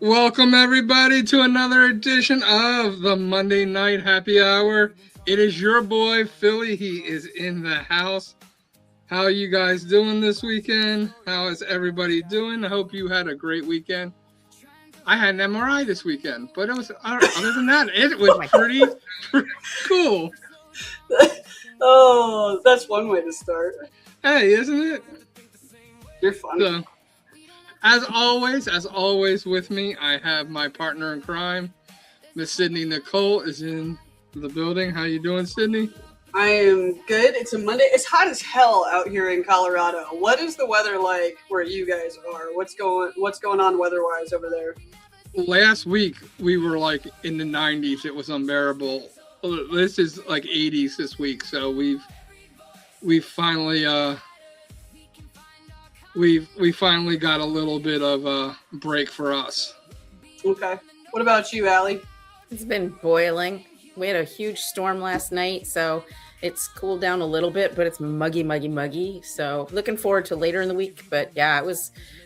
Welcome, everybody, to another edition of the Monday Night Happy Hour. It is your boy, Philly. He is in the house. How are you guys doing this weekend? How is everybody doing? I hope you had a great weekend. I had an MRI this weekend, but it was other than that, it was pretty cool. Oh, that's one way to start. Hey, isn't it? You're funny. So, as always with me, I have my partner in crime, Miss Sydney Nicole is in the building. How you doing, Sydney? I am good. It's a Monday. It's hot as hell out here in Colorado. What is the weather like where you guys are? What's going on weather-wise over there? Last week we were like in the 90s. It was unbearable. This is like 80s this week. So we've finally we finally got a little bit of a break for us. Okay. What about you, Allie? It's been boiling. We had a huge storm last night, so it's cooled down a little bit, but it's muggy. So looking forward to later in the week. But yeah, I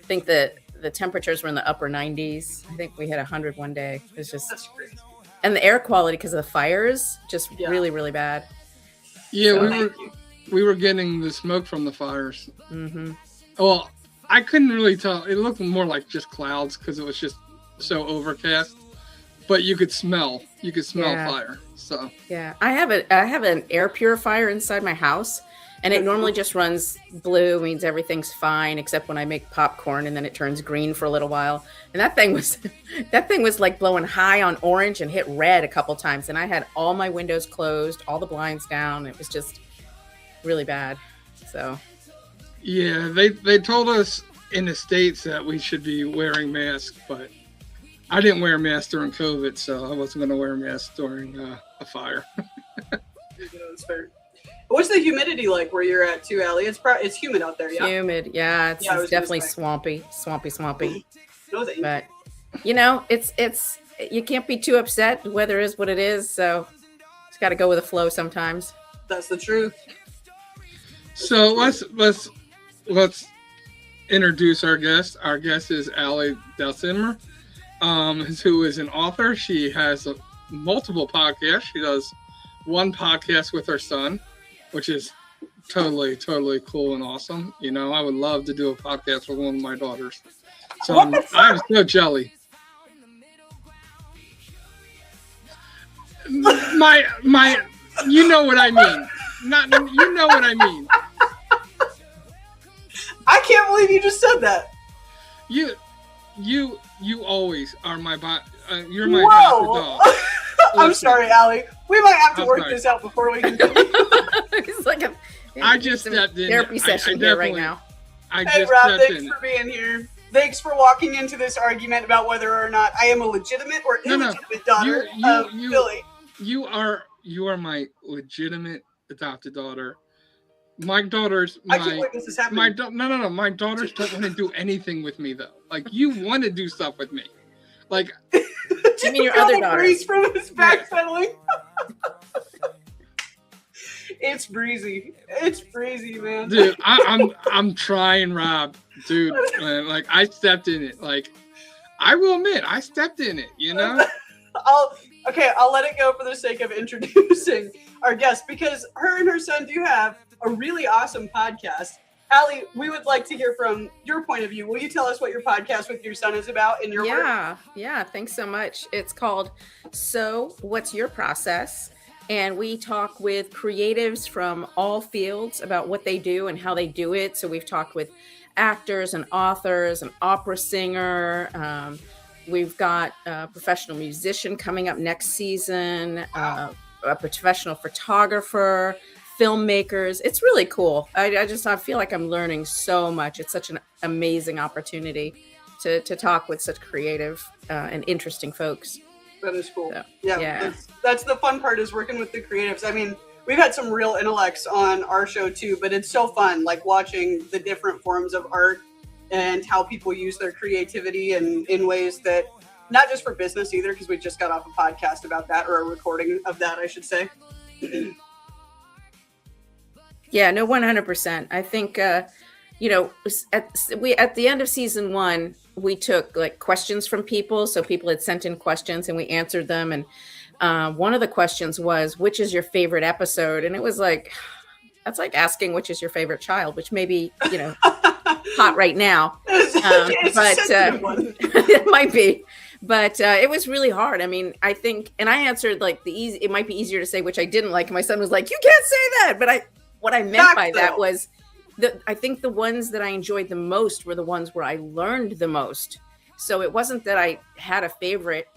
think that the temperatures were in the upper 90s. I think we had 100 one day. It's just, that's crazy. And the air quality because of the fires, just really, really bad. Yeah, so, we were getting the smoke from the fires. Mm-hmm. Well, I couldn't really tell. It looked more like just clouds because it was just so overcast. But you could smell fire. So yeah, I have an air purifier inside my house, and it normally just runs blue, means everything's fine except when I make popcorn, and then it turns green for a little while. And that thing was like blowing high on orange and hit red a couple times, and I had all my windows closed, all the blinds down. It was just really bad. So yeah, they told us in the States that we should be wearing masks, but I didn't wear a mask during COVID, so I wasn't going to wear a mask during a fire. That's fair. What's the humidity like where you're at too, Allie? It's humid out there, yeah? Humid, yeah. It's definitely swampy. No, but, it's you can't be too upset. The weather is what it is, so it's got to go with the flow sometimes. That's the truth. So let's introduce our guest. Our guest is Allie Dalsimer, who is an author. She has multiple podcasts. She does one podcast with her son, which is totally cool and awesome. I would love to do a podcast with one of my daughters. So I'm so jelly. My, you know what I mean. You know what I mean. I can't believe you just said that. You always are my you're my dog. I'm sorry, Allie. We might have to work this out before we can. It's like I just stepped in. Therapy session here right now. Hey, Rob, thanks for being here. Thanks for walking into this argument about whether or not I am a legitimate or illegitimate daughter of Philly. You are my legitimate adopted daughter. My daught's I can't believe this is happening. No. My daughters don't want to do anything with me though. Like you want to do stuff with me, like. You mean your other daughter? Breeze from his back settling. It's breezy. It's breezy, man. Dude, I'm trying, Rob. Dude, man, like I stepped in it. Like I will admit, I stepped in it. I'll let it go for the sake of introducing our guest because her and her son do have a really awesome podcast. Allie, we would like to hear from your point of view. Will you tell us what your podcast with your son is about in your work? Yeah. Thanks so much. It's called So What's Your Process? And we talk with creatives from all fields about what they do and how they do it. So we've talked with actors and authors, an opera singer. We've got a professional musician coming up next season, a professional photographer, filmmakers. It's really cool. I feel like I'm learning so much. It's such an amazing opportunity to talk with such creative and interesting folks. That is cool. So, yeah. That's the fun part is working with the creatives. I mean, we've had some real intellects on our show too, but it's so fun, like watching the different forms of art and how people use their creativity and in ways that not just for business either, because we just got off a podcast about that, or a recording of that, I should say. Yeah, no, 100%. I think, at the end of season 1, we took like questions from people. So people had sent in questions and we answered them. And one of the questions was, which is your favorite episode? And it was like, that's like asking which is your favorite child, which may be, hot right now. But it might be. But it was really hard. I mean, I think, and I answered like it might be easier to say which I didn't like. My son was like, you can't say that. But what I meant by that was I think the ones that I enjoyed the most were the ones where I learned the most. So it wasn't that I had a favorite,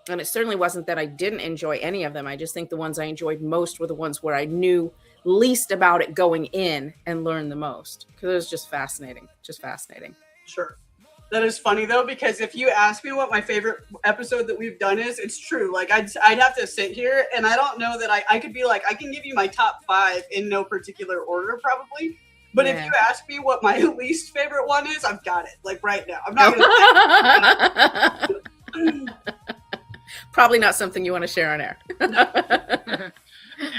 and it certainly wasn't that I didn't enjoy any of them. I just think the ones I enjoyed most were the ones where I knew least about it going in and learned the most, because it was just fascinating. Sure. That is funny though, because if you ask me what my favorite episode that we've done is, it's true. Like I'd have to sit here, and I don't know that I could be like, I can give you my top 5 in no particular order probably. But if you ask me what my least favorite one is, I've got it like right now. I'm not going to probably not something you want to share on air.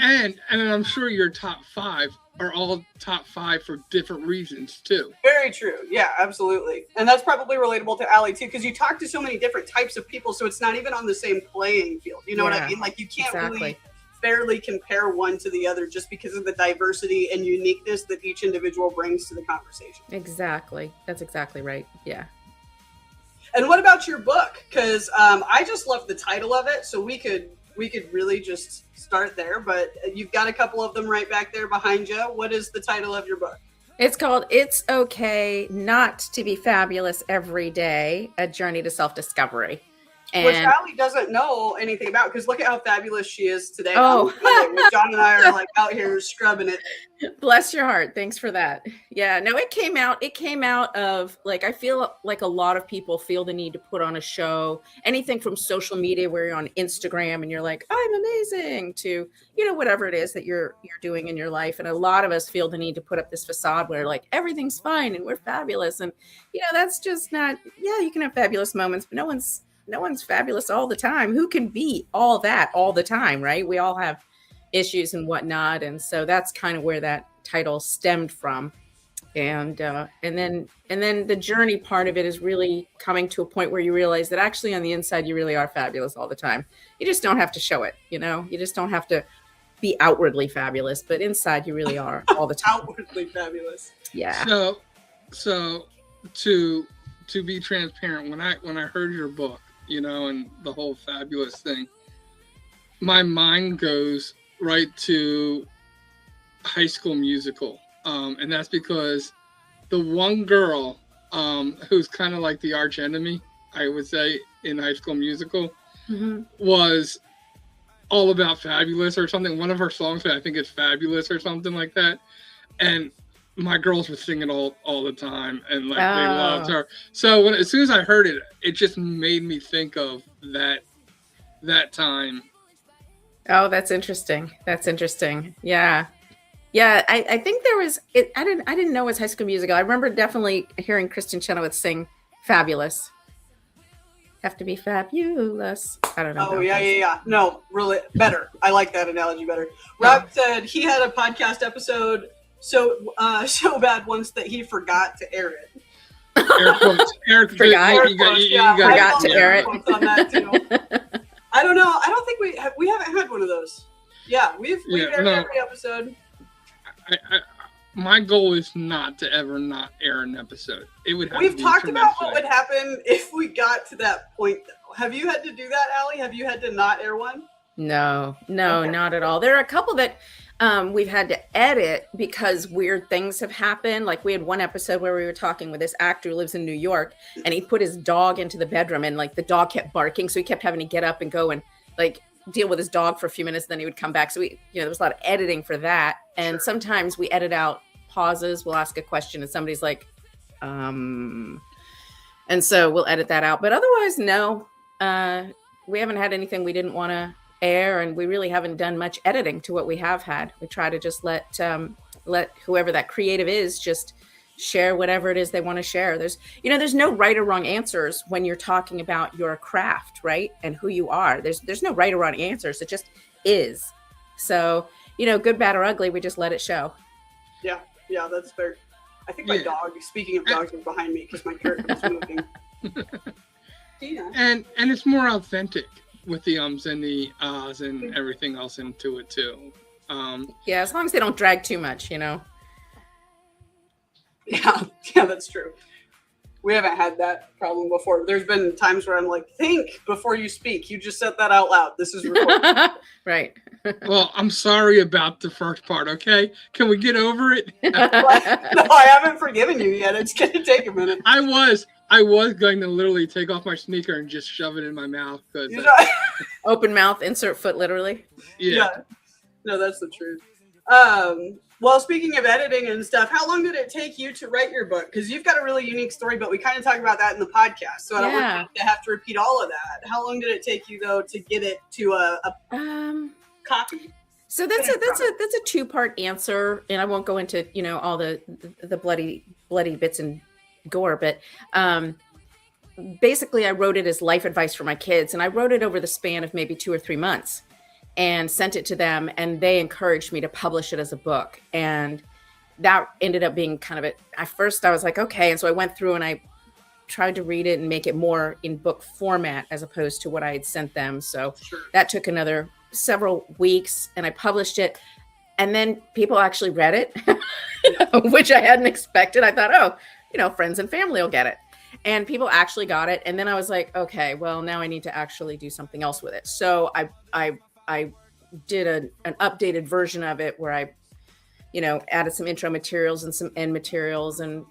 And I'm sure your top 5 are all top 5 for different reasons too. Very true. Yeah, absolutely. And that's probably relatable to Allie too, because you talk to so many different types of people, so it's not even on the same playing field. You know what I mean? Like you can't really fairly compare one to the other just because of the diversity and uniqueness that each individual brings to the conversation. Exactly. That's exactly right. Yeah. And what about your book? Because I just love the title of it, so we could really just start there, but you've got a couple of them right back there behind you. What is the title of your book? It's called It's Okay Not to Be Fabulous Every Day, A Journey to Self-Discovery. Which Allie doesn't know anything about, because look at how fabulous she is today. Oh, John and I are like out here scrubbing it. Bless your heart. Thanks for that. Yeah, no, it came out of like, I feel like a lot of people feel the need to put on a show, anything from social media where you're on Instagram and you're like, I'm amazing, to, whatever it is that you're doing in your life. And a lot of us feel the need to put up this facade where like everything's fine and we're fabulous. And, that's just not, you can have fabulous moments, but no one's fabulous all the time. Who can be all that all the time, right? We all have issues and whatnot. And so that's kind of where that title stemmed from. And then the journey part of it is really coming to a point where you realize that actually on the inside, you really are fabulous all the time. You just don't have to show it, you just don't have to be outwardly fabulous, but inside you really are all the time. Outwardly fabulous. Yeah. So to be transparent, when I heard your book, and the whole fabulous thing, my mind goes right to High School Musical. And that's because the one girl who's kind of like the arch enemy, I would say, in High School Musical, was all about fabulous or something. One of her songs, I think it's Fabulous or something like that. And my girls were singing all the time, and like they loved her. So as soon as I heard it, it just made me think of that time. Oh, that's interesting. Yeah. I think there was I didn't know it was High School Musical. I remember definitely hearing Kristen Chenoweth sing "Fabulous." Have to be fabulous. I don't know. Oh yeah. No, really better. I like that analogy better. Rob said he had a podcast episode so bad once that he forgot to air it. Forgot to air it. On that too. I don't know. I don't think we haven't had one of those. Yeah, we've aired every episode. My goal is not to ever not air an episode. It would. We've talked about what would happen if we got to that point, though. Have you had to do that, Allie? Have you had to not air one? No, okay. Not at all. There are a couple that we've had to edit because weird things have happened. Like we had one episode where we were talking with this actor who lives in New York, and he put his dog into the bedroom, and like the dog kept barking, so he kept having to get up and go and like deal with his dog for a few minutes, then he would come back. So there was a lot of editing for that. And sometimes we edit out pauses. We'll ask a question and somebody's like, and so we'll edit that out. But otherwise, no, we haven't had anything we didn't want to air, and we really haven't done much editing to what we have had. We try to just let whoever that creative is just share whatever it is they want to share. There's no right or wrong answers when you're talking about your craft, right? And who you are. There's no right or wrong answers. It just is. So, good, bad, or ugly, we just let it show. Yeah, that's fair. I think my dog, speaking of dogs, is behind me because my curtain is moving. Yeah. And it's more authentic with the ums and the ahs and everything else into it too. Yeah, as long as they don't drag too much, you know. Yeah, that's true. We haven't had that problem before. There's been times where I'm like, think before you speak. You just said that out loud. This is recorded. Right. Well, I'm sorry about the first part, okay? Can we get over it? No, I haven't forgiven you yet. It's going to take a minute. I was going to literally take off my sneaker and just shove it in my mouth. Open mouth, insert foot literally. Yeah. No, that's the truth. Well, speaking of editing and stuff, how long did it take you to write your book? Because you've got a really unique story, but we kind of talk about that in the podcast, so I don't want you to have to repeat all of that. How long did it take you, though, to get it to a copy? So that's a two-part answer, and I won't go into all the bloody bits and gore, but basically I wrote it as life advice for my kids, and I wrote it over the span of maybe 2 or 3 months. And sent it to them, and they encouraged me to publish it as a book. And that ended up being kind of at first I was like, okay. And so I went through and I tried to read it and make it more in book format as opposed to what I had sent them. So that took another several weeks, and I published it. And then people actually read it, which I hadn't expected. I thought, friends and family will get it. And people actually got it. And then I was like, okay, well, now I need to actually do something else with it. So I did an updated version of it where I, added some intro materials and some end materials and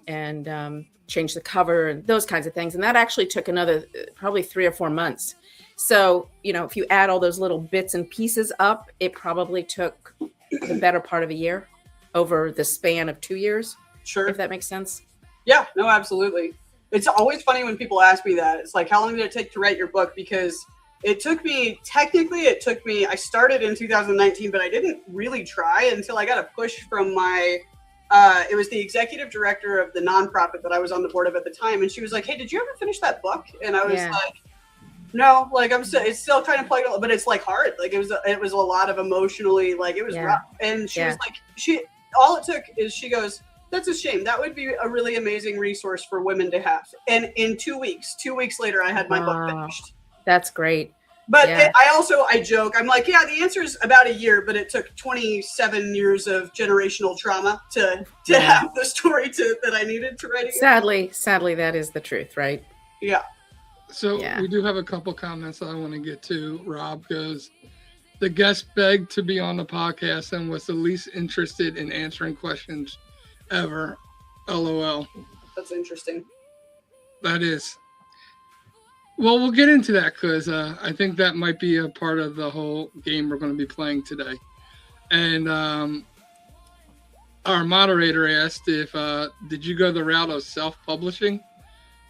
changed the cover and those kinds of things. And that actually took another probably 3 or 4 months. So, if you add all those little bits and pieces up, it probably took the better part of a year over the span of 2 years. Sure. If that makes sense. Yeah, no, absolutely. It's always funny when people ask me that. It's like, how long did it take to write your book? Because I started in 2019, but I didn't really try until I got a push from it was the executive director of the nonprofit that I was on the board of at the time. And she was like, hey, did you ever finish that book? And I was like, no, like it's still kind of playing, but it's like hard. Like it was a lot of emotionally, like it was rough. And she was like, all it took is she goes, that's a shame. That would be a really amazing resource for women to have. And in 2 weeks later, I had my book finished. That's great. But I joke. I'm like, the answer is about a year, but it took 27 years of generational trauma to have the story that I needed to write it. Sadly, that is the truth, right? Yeah. So we do have a couple comments that I want to get to, Rob, because the guest begged to be on the podcast and was the least interested in answering questions ever. LOL. That's interesting. That is. Well, we'll get into that because I think that might be a part of the whole game we're going to be playing today. And our moderator asked if did you go the route of self-publishing?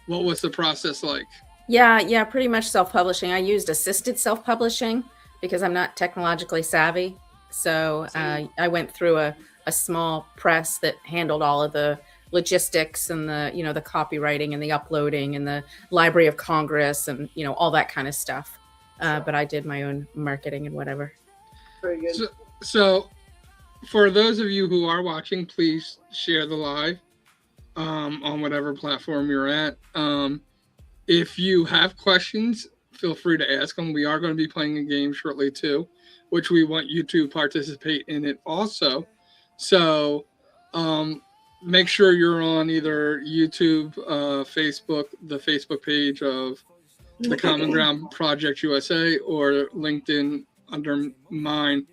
What was the process like? Yeah, pretty much self-publishing. I used assisted self-publishing because I'm not technologically savvy. So I went through a small press that handled all of the logistics and the the copywriting and the uploading and the Library of Congress and all that kind of stuff. But I did my own marketing and whatever. Very good. So for those of you who are watching, please share the live on whatever platform you're at. If you have questions, feel free to ask them. We are going to be playing a game shortly too, which we want you to participate in it also. So make sure you're on either YouTube, Facebook, the Facebook page of the Common Ground Project USA, or LinkedIn under mine,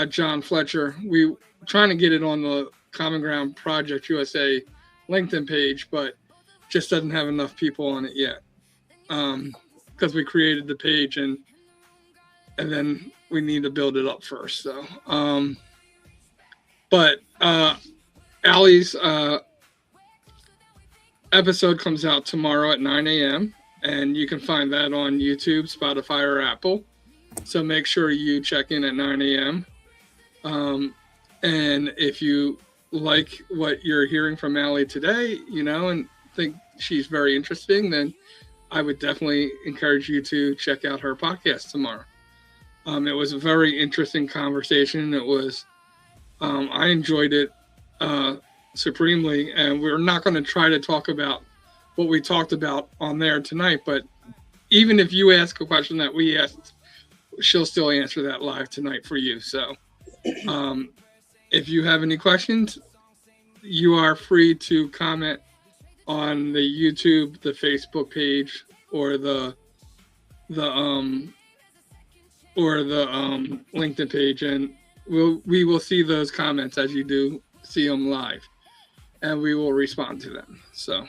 John Fletcher. We're trying to get it on the Common Ground Project USA LinkedIn page, but just doesn't have enough people on it yet. Because we created the page and then we need to build it up first. So, but Allie's episode comes out tomorrow at 9 a.m. and you can find that on YouTube, Spotify, or Apple. So make sure you check in at 9 a.m. And if you like what you're hearing from Allie today, and think she's very interesting, then I would definitely encourage you to check out her podcast tomorrow. It was a very interesting conversation. It was, I enjoyed it supremely, and we're not going to try to talk about what we talked about on there tonight. But even if you ask a question that we asked, she'll still answer that live tonight for you. So if you have any questions, you are free to comment on the YouTube, the Facebook page, or the LinkedIn page, and we will see those comments as you do see them live, and we will respond to them. So,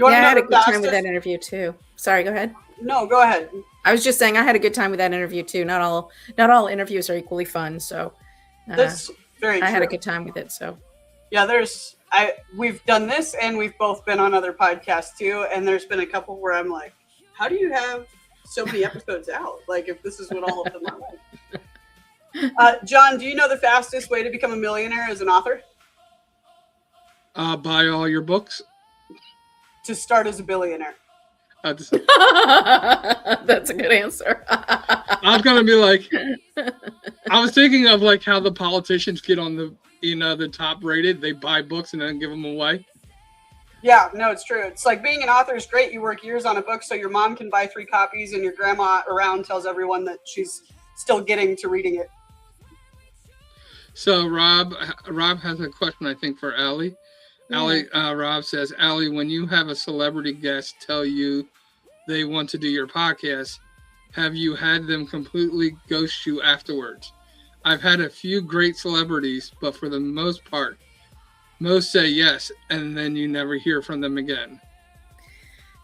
I had a good time with that interview too. Sorry, go ahead. No, go ahead. I was just saying I had a good time with that interview too. Not all interviews are equally fun, so that's very true. I had a good time with it. So, yeah, we've done this, and we've both been on other podcasts too, and there's been a couple where I'm like, how do you have so many episodes out? Like, if this is what all of them are like. John, do you know the fastest way to become a millionaire as an author? Buy all your books. To start as a billionaire. That's a good answer. I was gonna be like, I was thinking of like how the politicians get on the top rated. They buy books and then give them away. Yeah, no, it's true. It's like being an author is great. You work years on a book so your mom can buy 3 copies and your grandma around tells everyone that she's still getting to reading it. So Rob has a question, I think, for Allie. Allie, Rob says, Allie, when you have a celebrity guest tell you they want to do your podcast, have you had them completely ghost you afterwards? I've had a few great celebrities, but for the most part, most say yes, and then you never hear from them again.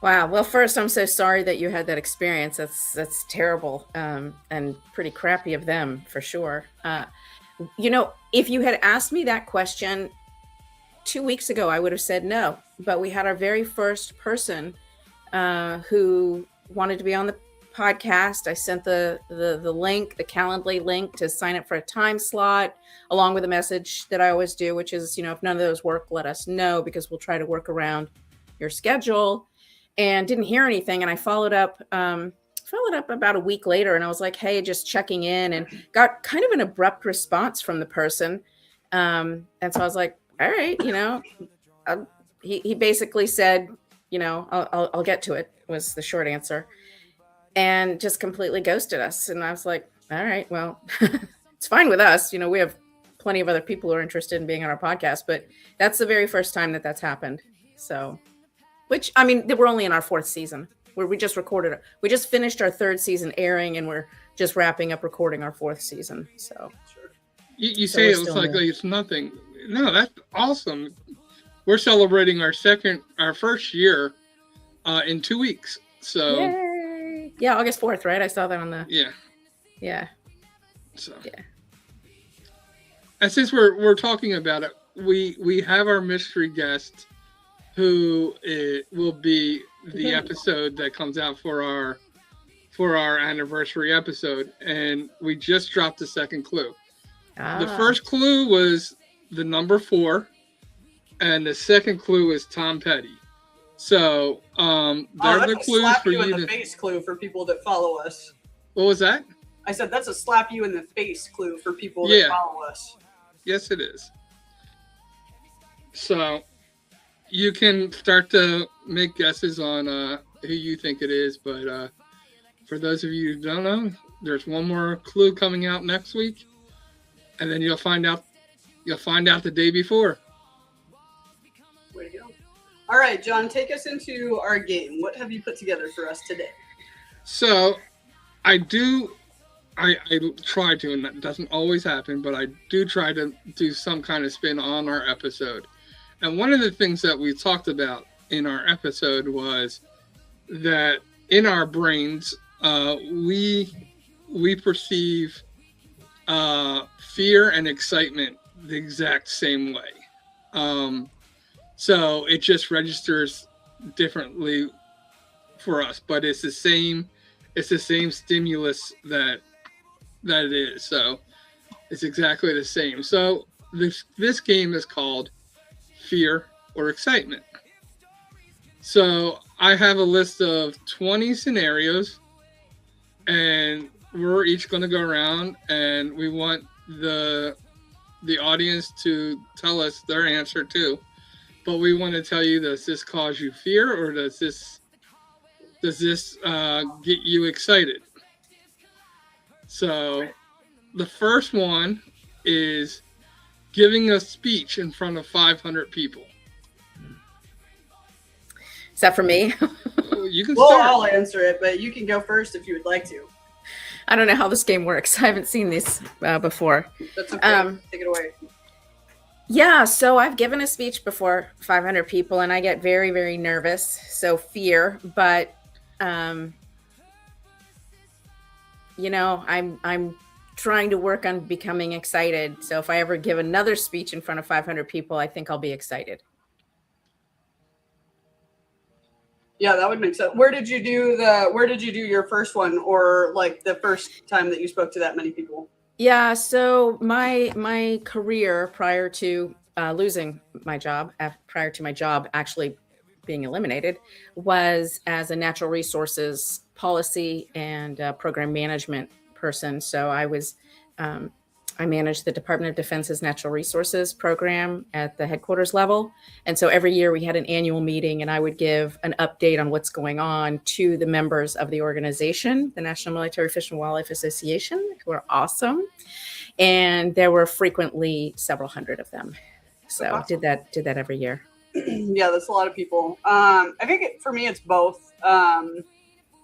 Wow. Well, first, I'm so sorry that you had that experience. That's terrible, and pretty crappy of them, for sure. If you had asked me that question 2 weeks ago, I would have said no. But we had our very first person who wanted to be on the podcast. I sent the link, the Calendly link to sign up for a time slot, along with a message that I always do, which is, if none of those work, let us know, because we'll try to work around your schedule. And didn't hear anything. And I followed up about a week later, and I was like, hey, just checking in, and got kind of an abrupt response from the person. And so I was like, all right, he basically said, I'll get to it, was the short answer, and just completely ghosted us. And I was like, all right, well, it's fine with us. We have plenty of other people who are interested in being on our podcast, but that's the very first time that's happened. So, we're only in our 4th season, where we just finished our 3rd season airing, and we're just wrapping up recording our 4th season. So you say it looks like it's nothing. No, that's awesome. We're celebrating our first year in 2 weeks. So yay. Yeah, August 4th, right? I saw that on the yeah. So yeah. And since we're talking about it, we have our mystery guest, who will be the episode that comes out for our anniversary episode, and we just dropped the second clue. The first clue was the number 4, and the second clue is Tom Petty. So they're the clues for you. In the face clue for people that follow us. What was that? I said that's a slap you in the face clue for people that follow us. Yes, it is. So you can start to make guesses on who you think it is, but for those of you who don't know, there's one more clue coming out next week, and then you'll find out the day before. Way to go. All right, John, take us into our game. What have you put together for us today? So I try to, and that doesn't always happen, but I do try to do some kind of spin on our episode. And one of the things that we talked about in our episode was that in our brains, we perceive fear and excitement the exact same way. So it just registers differently for us, but it's the same stimulus that it is. So it's exactly the same. So this game is called Fear or Excitement. So I have a list of 20 scenarios, and we're each going to go around, and we want the audience to tell us their answer too. but we want to tell you, does this cause you fear, or does this get you excited? So the first one is giving a speech in front of 500 people. Is that for me? You can start. Well, I'll answer it, but you can go first if you would like to. I don't know how this game works. I haven't seen this before. That's okay. Take it away. Yeah, so I've given a speech before 500 people, and I get very, very nervous. So fear, but you know, I'm trying to work on becoming excited. So if I ever give another speech in front of 500 people, I think I'll be excited. Yeah, that would make sense. Where did you do your first one, or like the first time that you spoke to that many people? Yeah, so my career prior to losing my job, prior to my job actually being eliminated, was as a natural resources policy and program management person. So I managed the Department of Defense's Natural Resources program at the headquarters level. And so every year we had an annual meeting, and I would give an update on what's going on to the members of the organization, the National Military Fish and Wildlife Association, who are awesome. And there were frequently several hundred of them. So awesome. did that every year. Yeah, that's a lot of people. I think for me, it's both.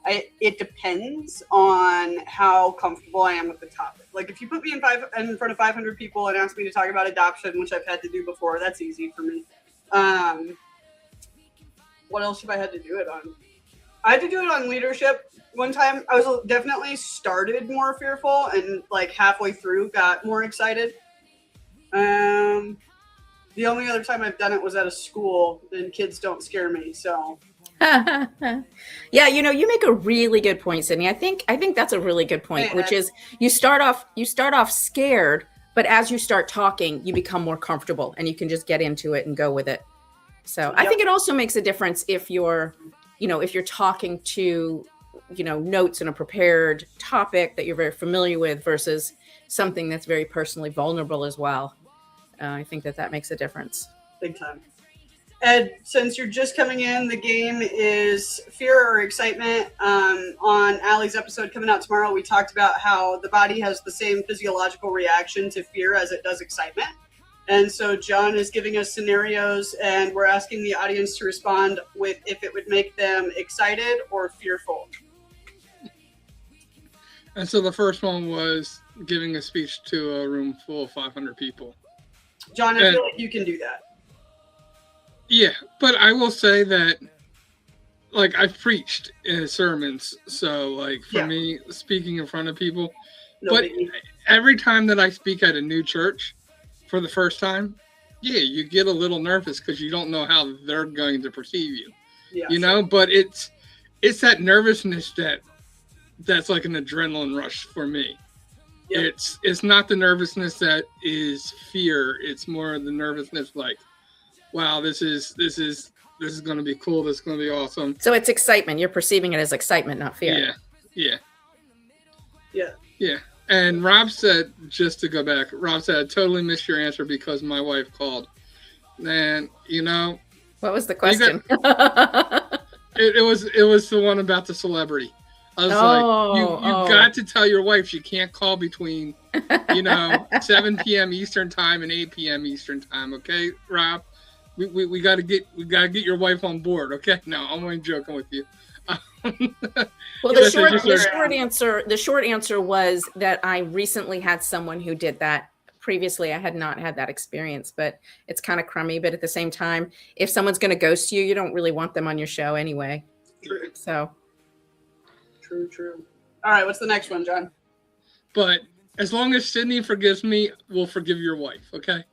It depends on how comfortable I am with the topic. Like if you put me in front of 500 people and ask me to talk about adoption, which I've had to do before, that's easy for me. What else have I had to do it on? I had to do it on leadership. One time I was definitely started more fearful, and like halfway through got more excited. The only other time I've done it was at a school, and kids don't scare me, so. Yeah, you know, you make a really good point, Sydney. I think that's a really good point, which is you start off scared, but as you start talking, you become more comfortable and you can just get into it and go with it. So yep. I think it also makes a difference if you're talking to, notes in a prepared topic that you're very familiar with versus something that's very personally vulnerable as well. I think that makes a difference. Big time. Ed, since you're just coming in, the game is fear or excitement. On Allie's episode coming out tomorrow, we talked about how the body has the same physiological reaction to fear as it does excitement. And so John is giving us scenarios, and we're asking the audience to respond with if it would make them excited or fearful. And so the first one was giving a speech to a room full of 500 people. John, I feel like you can do that. Yeah, but I will say that, like, I've preached in sermons, so, like, for me, speaking in front of people, but every time that I speak at a new church for the first time, you get a little nervous because you don't know how they're going to perceive you, but it's that nervousness that's like an adrenaline rush for me. Yep. It's not the nervousness that is fear. It's more the nervousness like, wow, this is going to be cool. This is going to be awesome. So it's excitement. You're perceiving it as excitement, not fear. Yeah. And Rob said, just to go back, Rob said, I totally missed your answer because my wife called. And, what was the question? It was the one about the celebrity. I was you got to tell your wife she can't call between, 7 p.m. Eastern time and 8 p.m. Eastern time. Okay, Rob? We got to get your wife on board. Okay? No, I'm only joking with you. Well, the short answer was that I recently had someone who did that. Previously, I had not had that experience, but it's kind of crummy. But at the same time, if someone's going to ghost you, you don't really want them on your show anyway. True. So. True. All right, what's the next one, John? But as long as Sydney forgives me, we'll forgive your wife, okay?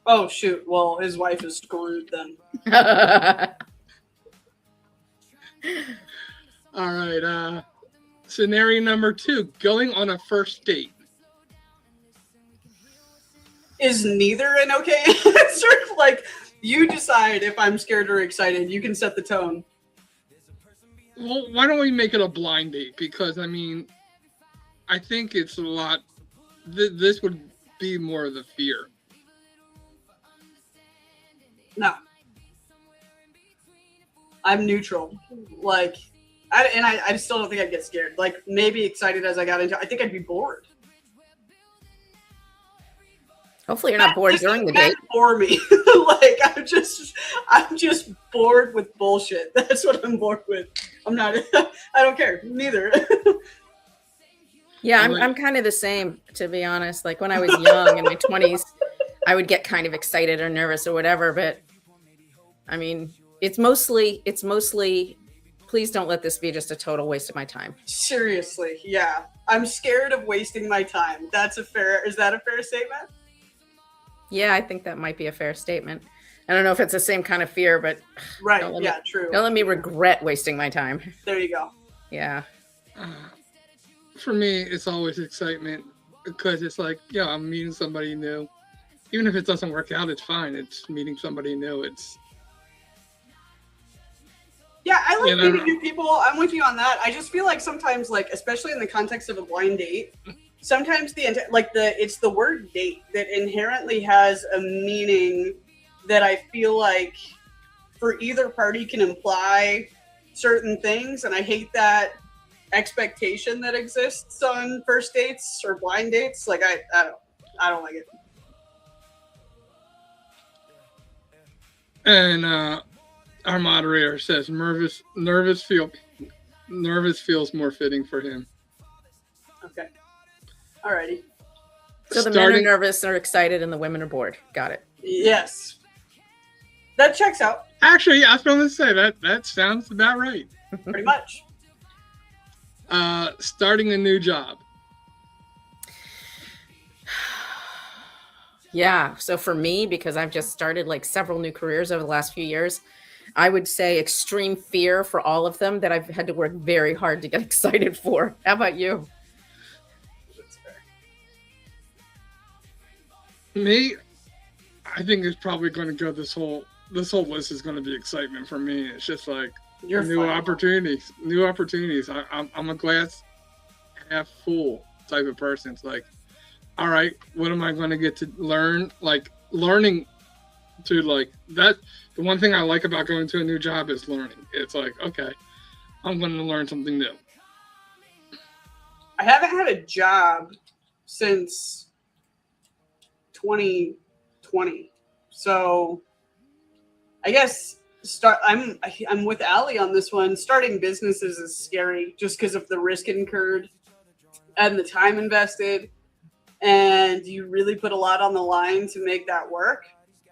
Oh, shoot. Well, his wife is screwed then. All right. Scenario number 2, going on a first date. Is neither an okay answer? Like, you decide if I'm scared or excited. You can set the tone. Well, why don't we make it a blind date? Because, I think it's a lot... This would be more of the fear. No. I'm neutral. Like, I still don't think I'd get scared. Like, maybe excited as I got into it. I think I'd be bored. Hopefully you're not bored during the date. Bore me. Like, I'm just bored with bullshit. That's what I'm bored with. I'm not, I don't care. Neither. Yeah, I'm kind of the same, to be honest. Like when I was young in my 20s, I would get kind of excited or nervous or whatever. But I mean, it's mostly, please don't let this be just a total waste of my time. Seriously. Yeah. I'm scared of wasting my time. Is that a fair statement? Yeah, I think that might be a fair statement. I don't know if it's the same kind of fear, but right. Yeah, true. Don't let me regret wasting my time. There you go. Yeah. For me, it's always excitement because it's like, yeah, I'm meeting somebody new. Even if it doesn't work out, it's fine. It's meeting somebody new. Yeah, I like meeting new people. I'm with you on that. I just feel like sometimes, like, especially in the context of a blind date, sometimes it's the word date that inherently has a meaning that I feel like for either party can imply certain things, and I hate that expectation that exists on first dates or blind dates. Like I don't like it. And our moderator says nervous feels more fitting for him. Okay. Alrighty. So the men are nervous or excited and the women are bored. Got it. Yes. That checks out. Actually, yeah, I was going to say that sounds about right. Pretty much. Starting a new job. Yeah. So for me, because I've just started like several new careers over the last few years, I would say extreme fear for all of them that I've had to work very hard to get excited for. How about you? That's fair. Me, I think it's probably going to go this whole list is going to be excitement for me. It's just like new opportunities. I'm a glass half full type of person. It's like, all right, what am I going to get to learn? Like learning to like that. The one thing I like about going to a new job is learning. It's like, okay, I'm going to learn something new. I haven't had a job since 2020. So I guess I'm with Allie on this one. Starting businesses is scary just because of the risk incurred and the time invested, and you really put a lot on the line to make that work.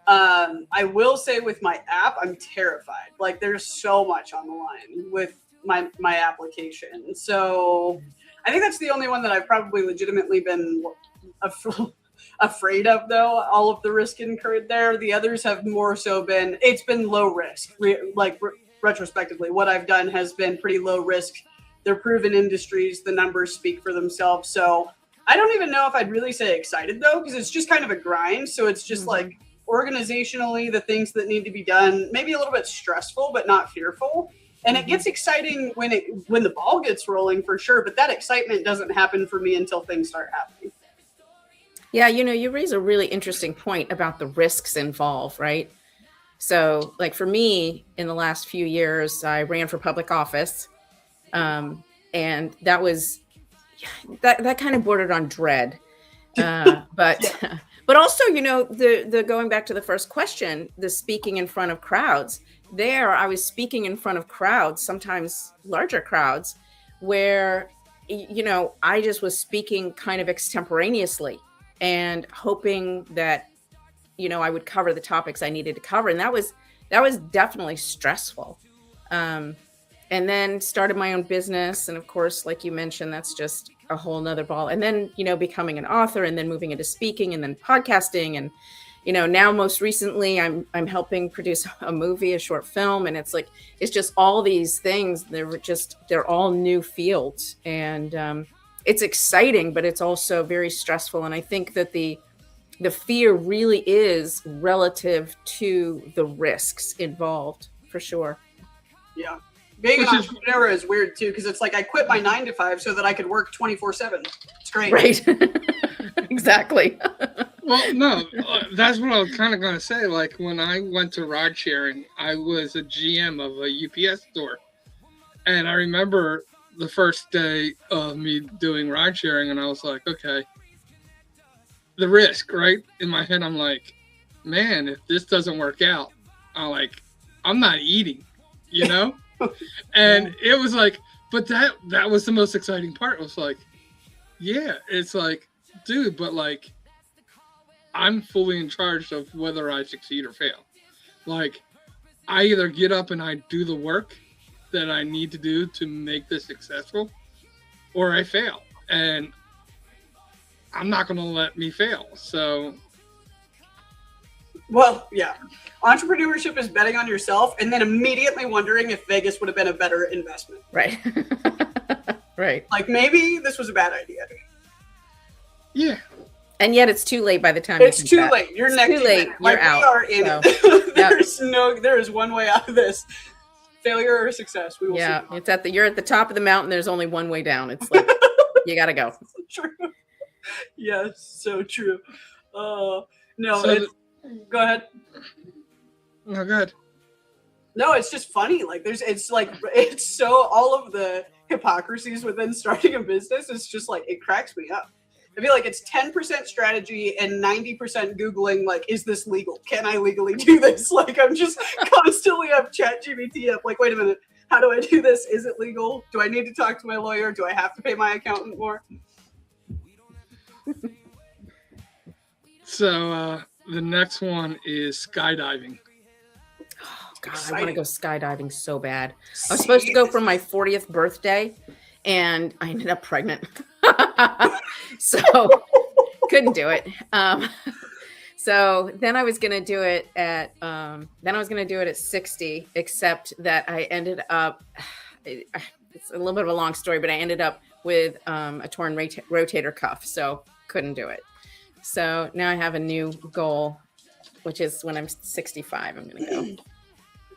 I will say with my app, I'm terrified. Like there's so much on the line with my application. So I think that's the only one that I've probably legitimately been afraid of, though. All of the risk incurred there. The others have more so it's been low risk. Retrospectively, what I've done has been pretty low risk. They're proven industries. The numbers speak for themselves. So I don't even know if I'd really say excited, though, because it's just kind of a grind. So it's just like organizationally, the things that need to be done, maybe a little bit stressful, but not fearful. And it gets exciting when the ball gets rolling for sure. But that excitement doesn't happen for me until things start happening. Yeah, you raise a really interesting point about the risks involved, right? So, like for me, in the last few years, I ran for public office, and that was that kind of bordered on dread. But also, the going back to the first question, the speaking in front of crowds. There, I was speaking in front of crowds, sometimes larger crowds, where I just was speaking kind of extemporaneously and hoping that, I would cover the topics I needed to cover. And that was definitely stressful. And then started my own business. And of course, like you mentioned, that's just a whole nother ball. And then, becoming an author and then moving into speaking and then podcasting. And, now most recently I'm helping produce a movie, a short film. And it's just all these things. They're all new fields. And, it's exciting, but it's also very stressful. And I think that the fear really is relative to the risks involved, for sure. Yeah. Being an entrepreneur is weird too, because it's like I quit my 9-to-5 so that I could work 24/7. It's great. Right. Exactly. Well, no, that's what I was kind of going to say. Like when I went to ride sharing, I was a GM of a UPS store. And I remember the first day of me doing ride sharing, and I was like, okay, the risk, right? In my head, I'm like, man, if this doesn't work out, I'm not eating, you know? And it was like, but that was the most exciting part. It was like, yeah, it's like, dude, but like, I'm fully in charge of whether I succeed or fail. Like, I either get up and I do the work that I need to do to make this successful, or I fail. And I'm not going to let me fail. So, well, yeah. Entrepreneurship is betting on yourself and then immediately wondering if Vegas would have been a better investment. Right. Right. Like maybe this was a bad idea. Yeah. And yet it's too late by the time it's too late. You're next. Too late. You're out. We are in it. There is one way out of this. Failure or success. We will see. Yeah, you're at the top of the mountain. There's only one way down. It's like you gotta go. True. Yes, so true. No, So go ahead. No, go ahead. No, it's just funny. Like it's so all of the hypocrisies within starting a business. It's just like it cracks me up. I feel like it's 10% strategy and 90% Googling, like, is this legal? Can I legally do this? Like, I'm just constantly have ChatGPT up. Like, wait a minute. How do I do this? Is it legal? Do I need to talk to my lawyer? Do I have to pay my accountant more? So, the next one is skydiving. Oh, God, I want to go skydiving so bad. I was supposed to go for my 40th birthday, and I ended up pregnant. So couldn't do it. So then I was going to do it at 60, except that I ended up, it's a little bit of a long story, but I ended up with a torn rotator cuff. So couldn't do it. So now I have a new goal, which is when I'm 65, I'm going to go.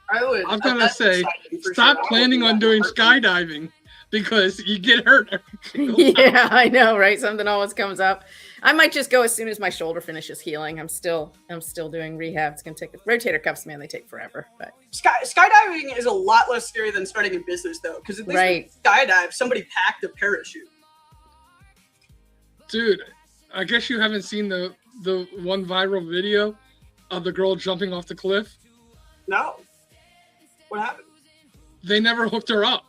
I'm going to say, stop planning on doing skydiving. Because you get hurt every single time. Yeah, I know, right? Something always comes up. I might just go as soon as my shoulder finishes healing. I'm still doing rehab. It's gonna take rotator cuffs, man. They take forever. But skydiving is a lot less scary than starting a business, though, because at least with skydive, somebody packed a parachute. Dude, I guess you haven't seen the one viral video of the girl jumping off the cliff. No. What happened? They never hooked her up.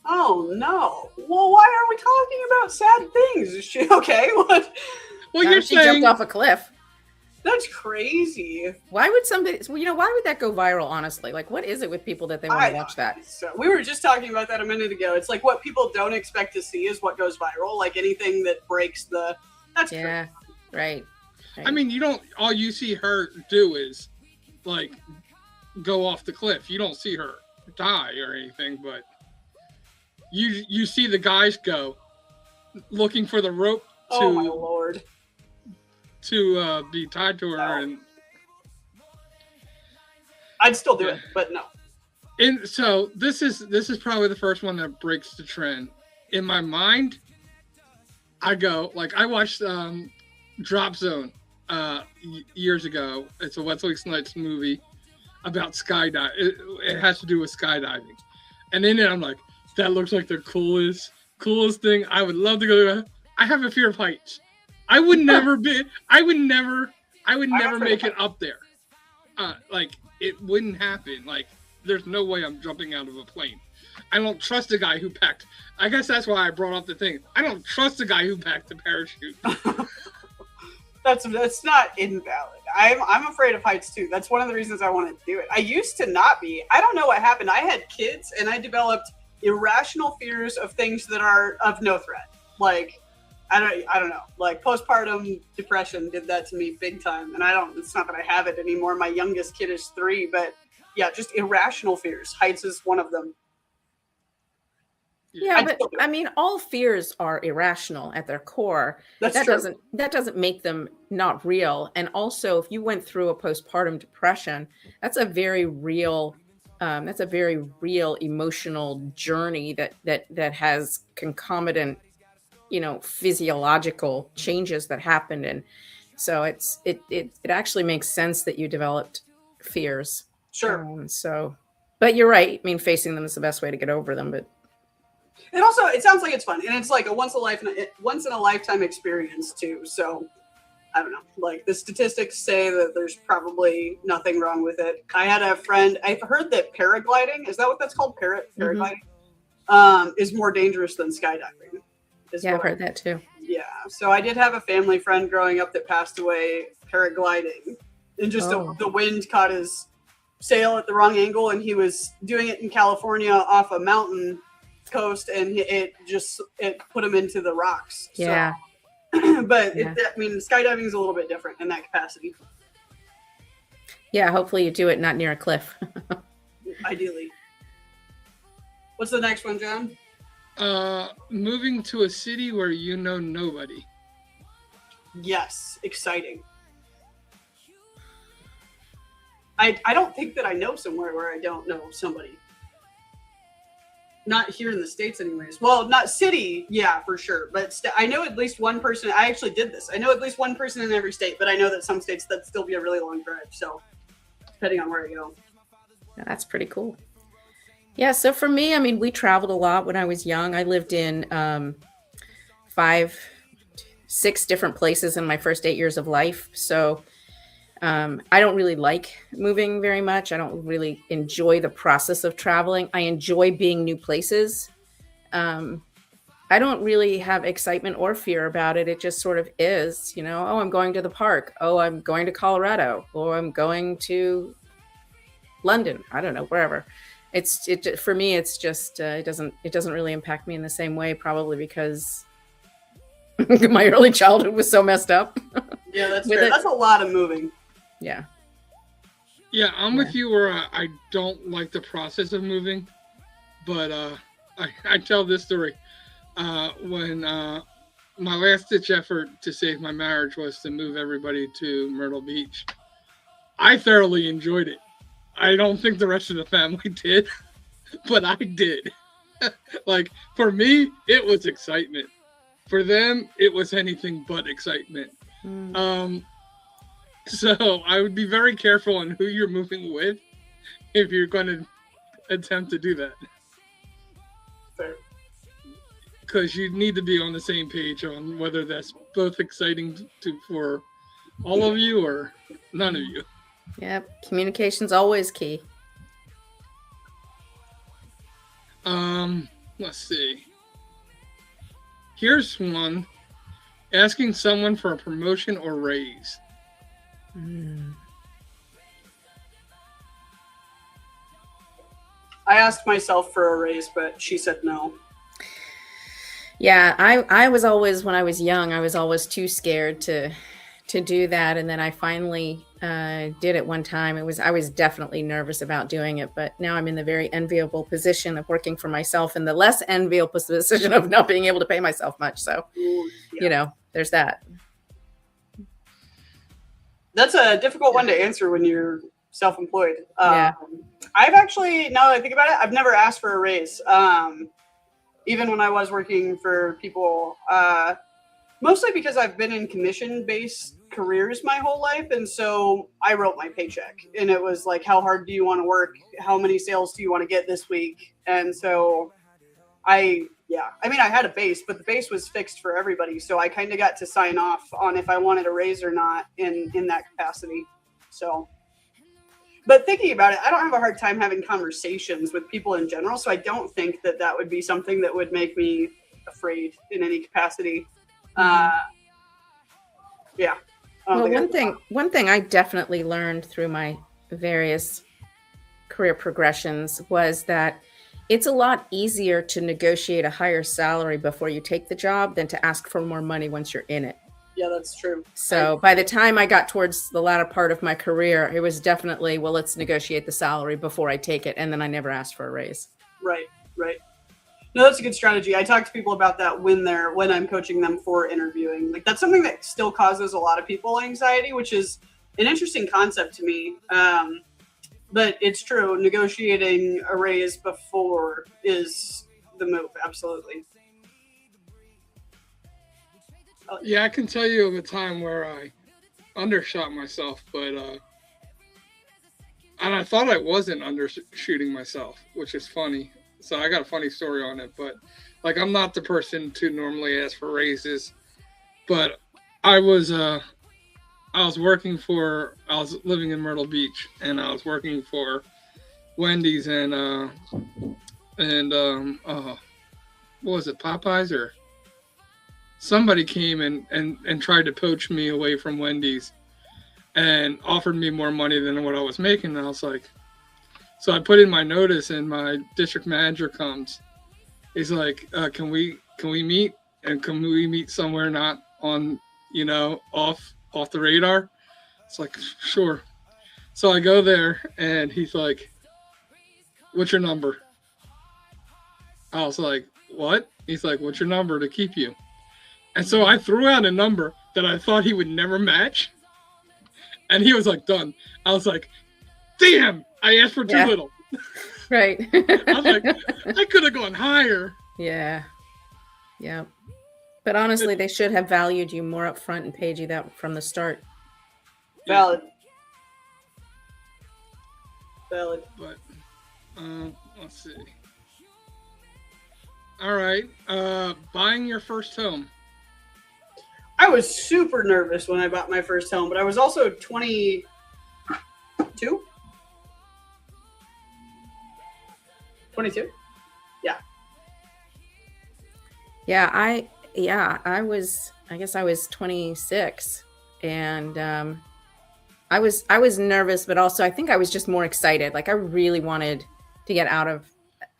Oh no! Well, why are we talking about sad things? Is she okay? What? Well, you're she saying jumped off a cliff. That's crazy. Why would somebody? Why would that go viral? Honestly, like, what is it with people that they want to watch that? So, we were just talking about that a minute ago. It's like what people don't expect to see is what goes viral. Like anything that breaks the. That's yeah, right. I mean, all you see her do is like go off the cliff. You don't see her die or anything, but. You see the guys go looking for the rope oh my Lord. To be tied to her, and I'd still do it, but no. And so this is probably the first one that breaks the trend. In my mind, I go like I watched Drop Zone years ago. It's a Wesley Snipes movie about skydiving. It has to do with skydiving, and in it I'm like. That looks like the coolest thing. I would love to go there. I have a fear of heights. I would never make it up there. Like it wouldn't happen. Like there's no way I'm jumping out of a plane. I don't trust a guy who packed. I guess that's why I brought up the thing. I don't trust a guy who packed a parachute. That's not invalid. I'm afraid of heights too. That's one of the reasons I want to do it. I used to not be. I don't know what happened. I had kids and I developed irrational fears of things that are of no threat. Like, I don't know. Like postpartum depression did that to me big time. And it's not that I have it anymore. My youngest kid is 3, but yeah, just irrational fears. Heights is one of them. Yeah, but I mean, all fears are irrational at their core. That doesn't make them not real. And also, if you went through a postpartum depression, that's a very real emotional journey that has concomitant, physiological changes that happen, So it actually makes sense that you developed fears. Sure. But you're right. I mean, facing them is the best way to get over them. But it sounds like it's fun, and it's like a once in a lifetime experience too. So I don't know. Like the statistics say that there's probably nothing wrong with it. I had a friend. I've heard that paragliding, is that what that's called? Paragliding, is more dangerous than skydiving. Yeah, I've heard that too. Yeah. So I did have a family friend growing up that passed away paragliding, and just the wind caught his sail at the wrong angle, and he was doing it in California off a mountain coast, and it put him into the rocks. Yeah. So, but skydiving is a little bit different in that capacity. Yeah, hopefully you do it not near a cliff. Ideally. What's the next one, John? Moving to a city where you know nobody. Yes, exciting. I don't think that I know somewhere where I don't know somebody. Not here in the States anyways. Well, not city, yeah, for sure. But I know at least one person. I actually did this. I know at least one person in every state, but I know that some states that'd still be a really long drive. So depending on where I go. Yeah, that's pretty cool. Yeah, so for me, I mean, we traveled a lot when I was young. I lived in 6 different places in my first 8 years of life. So I don't really like moving very much. I don't really enjoy the process of traveling. I enjoy being new places. I don't really have excitement or fear about it. It just sort of is, oh, I'm going to the park. Oh, I'm going to Colorado. Or I'm going to London. I don't know, wherever. For me, it's just, it doesn't really impact me in the same way, probably because my early childhood was so messed up. Yeah, that's fair. That's a lot of moving. Yeah. Yeah, I'm with you where I don't like the process of moving, but I tell this story. When my last ditch effort to save my marriage was to move everybody to Myrtle Beach, I thoroughly enjoyed it. I don't think the rest of the family did, but I did. Like, for me, it was excitement. For them, it was anything but excitement. So I would be very careful on who you're moving with if you're going to attempt to do that. Fair. Because you need to be on the same page on whether that's both exciting for all of you or none of you. Yep, communication's always key. Let's see. Here's one. Asking someone for a promotion or raise. I asked myself for a raise, but she said no. Yeah, I was always, when I was young, I was always too scared to do that, and then I finally did it one time. I was definitely nervous about doing it, but now I'm in the very enviable position of working for myself, and the less enviable position of not being able to pay myself much. So, there's that. That's a difficult one to answer when you're self-employed. Yeah. I've actually, now that I think about it, I've never asked for a raise. Even when I was working for people, mostly because I've been in commission-based careers my whole life. And so I wrote my paycheck, and it was like, how hard do you want to work? How many sales do you want to get this week? And so I had a base, but the base was fixed for everybody. So I kind of got to sign off on if I wanted a raise or not in that capacity. So, but thinking about it, I don't have a hard time having conversations with people in general. So I don't think that would be something that would make me afraid in any capacity. Yeah. Well, one thing I definitely learned through my various career progressions was that it's a lot easier to negotiate a higher salary before you take the job than to ask for more money once you're in it. Yeah, that's true. So by the time I got towards the latter part of my career, it was definitely, well, let's negotiate the salary before I take it. And then I never asked for a raise. Right. No, that's a good strategy. I talk to people about that when I'm coaching them for interviewing. Like, that's something that still causes a lot of people anxiety, which is an interesting concept to me. But it's true. Negotiating a raise before is the move. Absolutely. Yeah, I can tell you of a time where undershot myself, but and I thought I wasn't undershooting myself, which is funny. So I got a funny story on it, but like I'm not the person to normally ask for raises, but I was I was living in Myrtle Beach, and I was working for Wendy's and what was it, Popeyes, or somebody came and tried to poach me away from Wendy's and offered me more money than what I was making. And I was like, so I put in my notice, and my district manager comes. He's like, can we meet, and can we meet somewhere not on, off the radar? It's like, sure. So I go there, and he's like, what's your number? I was like, what? He's like, what's your number to keep you? And so I threw out a number that I thought he would never match. And he was like, done. I was like, damn, I asked for too little. Right. I was like, I could have gone higher. Yeah. Yeah. But honestly, they should have valued you more up front and paid you that from the start. Valid. But, let's see. All right. Buying your first home. I was super nervous when I bought my first home, but I was also 22. Yeah. Yeah, I guess I was 26, and I was nervous, but also I think I was just more excited. Like I really wanted to get out of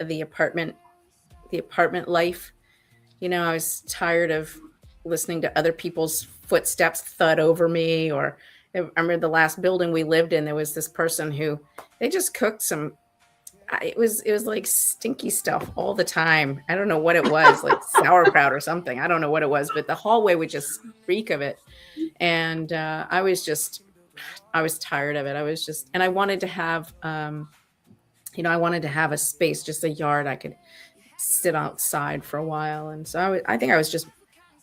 the apartment life. I was tired of listening to other people's footsteps thud over me. Or I remember the last building we lived in, there was this person who they just cooked it was like stinky stuff all the time. I don't know what it was, like sauerkraut or something. I don't know what it was, but the hallway would just reek of it. And I was tired of it. And I wanted to have, I wanted to have a space, just a yard I could sit outside for a while. And so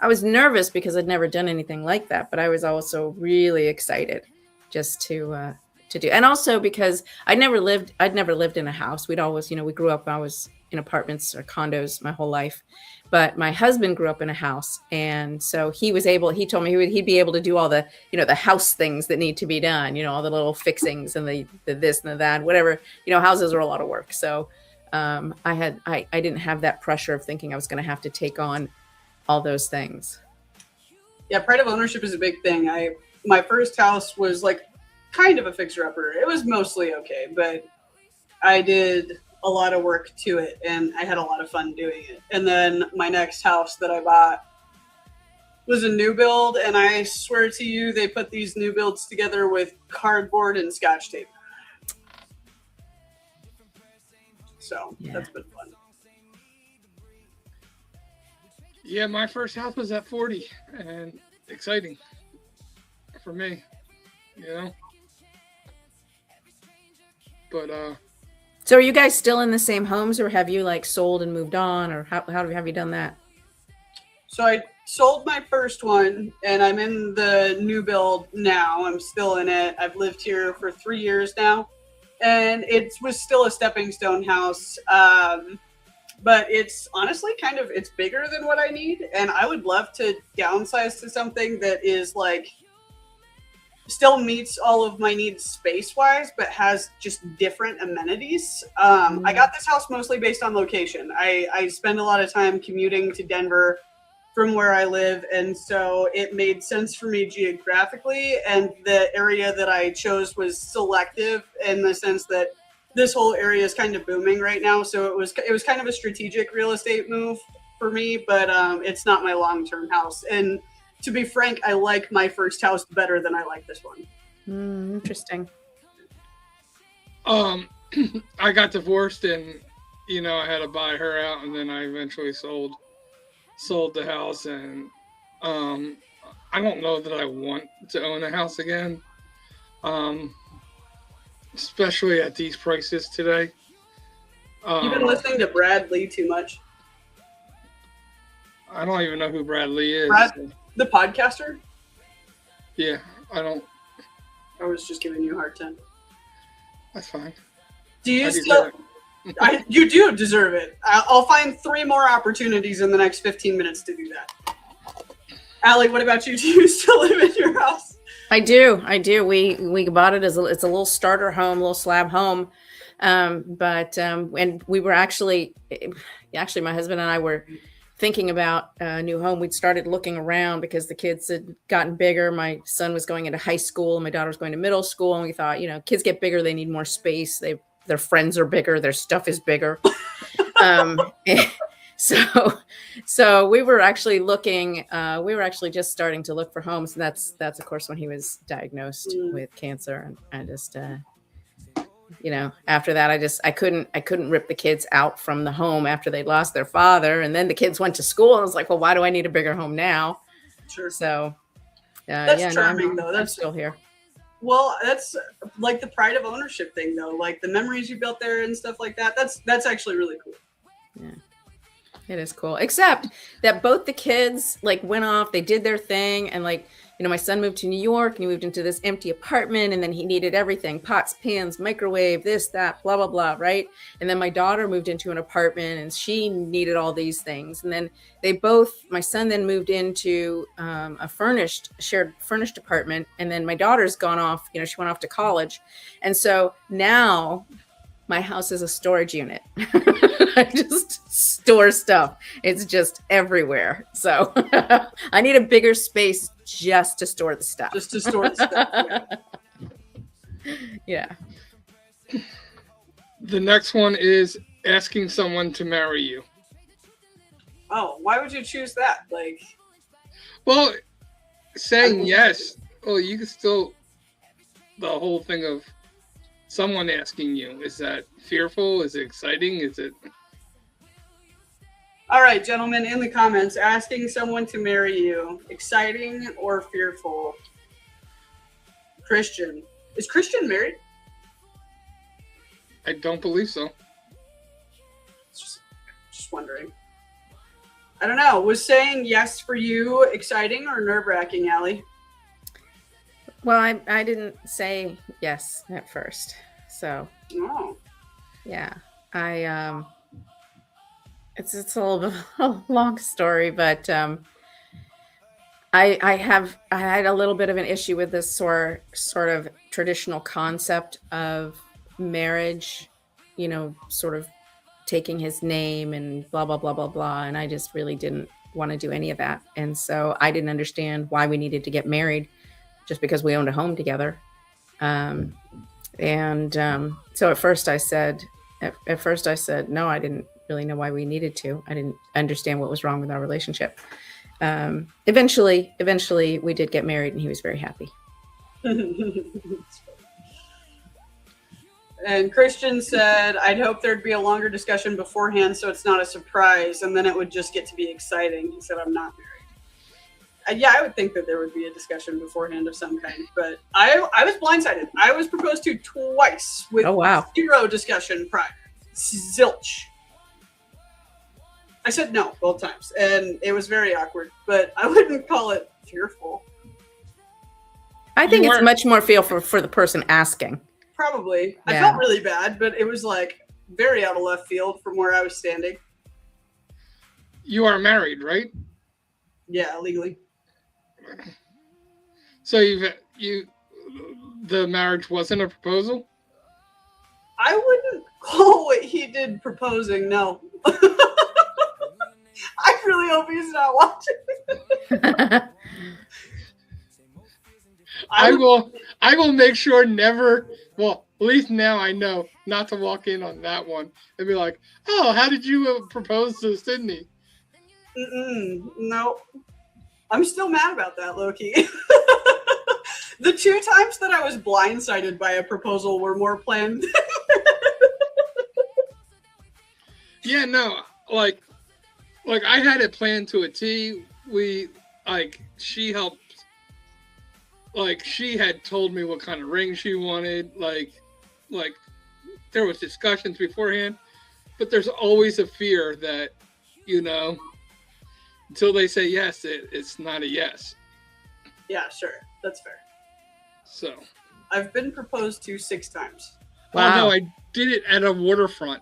I was nervous because I'd never done anything like that, but I was also really excited just to do. And also because I'd never lived in a house. We'd always, we grew up, I was in apartments or condos my whole life, but my husband grew up in a house. And so he told me he'd be able to do all the, the house things that need to be done, all the little fixings and the this and the that, whatever, houses are a lot of work. So I didn't have that pressure of thinking I was going to have to take on all those things. Yeah, pride of ownership is a big thing. My first house was like kind of a fixer-upper. It was mostly okay, but I did a lot of work to it, and I had a lot of fun doing it. And then my next house that I bought was a new build, and I swear to you, they put these new builds together with cardboard and Scotch tape. So That's been fun. Yeah, my first house was at 40, and exciting for me, But so are you guys still in the same homes, or have you like sold and moved on, or how have you done that? So I sold my first one, and I'm in the new build now. I'm still in it. I've lived here for 3 years now, and it was still a stepping stone house. But it's honestly it's bigger than what I need. And I would love to downsize to something that is like, still meets all of my needs space-wise, but has just different amenities. I got this house mostly based on location. I spend a lot of time commuting to Denver from where I live. And so it made sense for me geographically. And the area that I chose was selective in the sense that this whole area is kind of booming right now. So it was kind of a strategic real estate move for me, but it's not my long-term house. And to be frank, I like my first house better than I like this one. Interesting. I got divorced, and I had to buy her out, and then I eventually sold the house. And I don't know that I want to own a house again. Especially at these prices today. You've been listening to Brad Lee too much. I don't even know who Brad Lee is. The podcaster? Yeah. I was just giving you a hard time. That's fine. Do you still? You do deserve it. I'll find 3 more opportunities in the next 15 minutes to do that. Allie, what about you? Do you still live in your house? I do. We bought it it's a little starter home, little slab home. And we were actually my husband and I were thinking about a new home. We'd started looking around because the kids had gotten bigger. My son was going into high school and my daughter was going to middle school. And we thought, kids get bigger, they need more space. Their friends are bigger, their stuff is bigger. So we were actually looking, we were actually just starting to look for homes. And that's of course when he was diagnosed with cancer. And I just, after that, I couldn't rip the kids out from the home after they'd lost their father. And then the kids went to school and I was like, well, why do I need a bigger home now? Sure. So that's charming though. I'm still here. Well, that's like the pride of ownership thing though. Like the memories you built there and stuff like that. That's actually really cool. Yeah. It is cool. Except that both the kids went off, they did their thing. And my son moved to New York and he moved into this empty apartment and then he needed everything, pots, pans, microwave, this, that, blah, blah, blah. Right. And then my daughter moved into an apartment and she needed all these things. And then my son then moved into a shared furnished apartment. And then my daughter's gone off, she went off to college. And so now my house is a storage unit. I just store stuff. It's just everywhere. So I need a bigger space just to store the stuff. Just to store the stuff. Yeah. The next one is asking someone to marry you. Oh, why would you choose that? Well, saying yes. Well, you can still, the whole thing of someone asking you, is that fearful? Is it exciting? Is it? All right, gentlemen, in the comments, asking someone to marry you, exciting or fearful? Christian. Is Christian married? I don't believe so. Just wondering. I don't know. Was saying yes for you exciting or nerve-wracking, Allie? Well, I didn't say yes at first. So, yeah, it's a little bit a long story, but I had a little bit of an issue with this sort of traditional concept of marriage, sort of taking his name and blah, blah, blah, blah, blah. And I just really didn't want to do any of that. And so I didn't understand why we needed to get married just because we owned a home together. So at first I said, no, I didn't really know why we needed to. I didn't understand what was wrong with our relationship. Eventually we did get married and he was very happy. And Christian said, I'd hope there'd be a longer discussion beforehand so it's not a surprise and then it would just get to be exciting. He said, I'm not married. Yeah, I would think that there would be a discussion beforehand of some kind, but I was blindsided. I was proposed to twice with zero discussion prior. Zilch. I said no both times, and it was very awkward, but I wouldn't call it fearful. I think it's much more fearful for the person asking. Probably. Yeah. I felt really bad, but it was very out of left field from where I was standing. You are married, right? Yeah, legally. So the marriage wasn't a proposal? I wouldn't call what he did proposing, no. I really hope he's not watching. I will make sure never, well, at least now I know not to walk in on that one and be like, oh, how did you propose to Sydney? No. I'm still mad about that, Loki. The 2 times that I was blindsided by a proposal were more planned. Yeah, no, I had it planned to a T. She helped, she had told me what kind of ring she wanted. There was discussions beforehand, but there's always a fear that, until they say yes, it's not a yes. Yeah, sure. That's fair. So I've been proposed to 6 times. wow. No, I did it at a waterfront.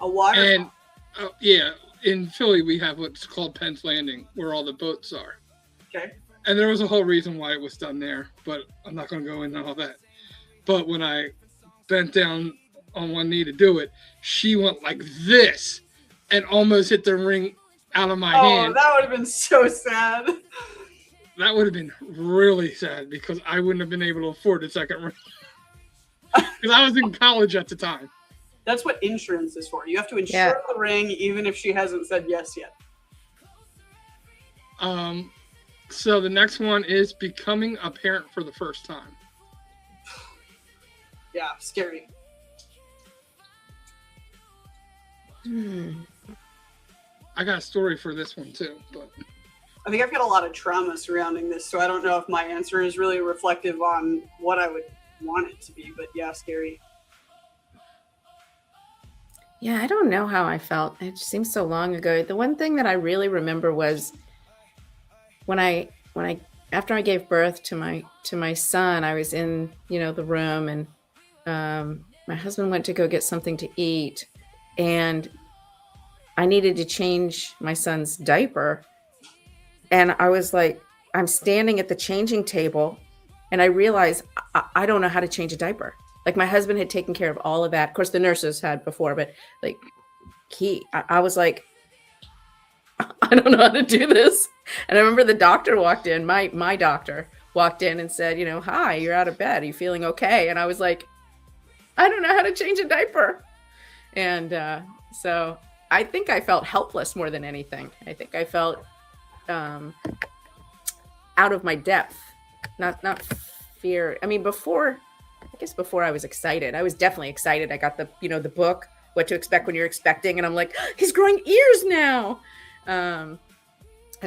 A waterfront? And yeah, in Philly we have what's called Penn's Landing, where all the boats are. Okay. And there was a whole reason why it was done there, but I'm not going to go into all that. But when I bent down on one knee to do it, she went like this and almost hit the ring out of my hand. Oh, that would have been so sad. That would have been really sad because I wouldn't have been able to afford a second ring. Because I was in college at the time. That's what insurance is for. You have to insure the ring even if she hasn't said yes yet. So the next one is becoming a parent for the first time. Yeah, scary. I got a story for this one too, but I think I've got a lot of trauma surrounding this, so I don't know if my answer is really reflective on what I would want it to be, but yeah, scary. Yeah, I don't know how I felt. It just seems so long ago. The one thing that I really remember was when I after I gave birth to my son, I was in, the room, and my husband went to go get something to eat, and I needed to change my son's diaper. And I was like, I'm standing at the changing table, and I realized I don't know how to change a diaper. Like, my husband had taken care of all of that. Of course, the nurses had before, but like I was like, I don't know how to do this. And I remember the doctor walked in, my doctor walked in and said, hi, you're out of bed. Are you feeling okay? And I was like, I don't know how to change a diaper. And so I think I felt helpless more than anything. I think I felt out of my depth, not fear. I mean, before I was excited. I was definitely excited. I got the book, What to Expect When You're Expecting, and I'm like, he's growing ears now. And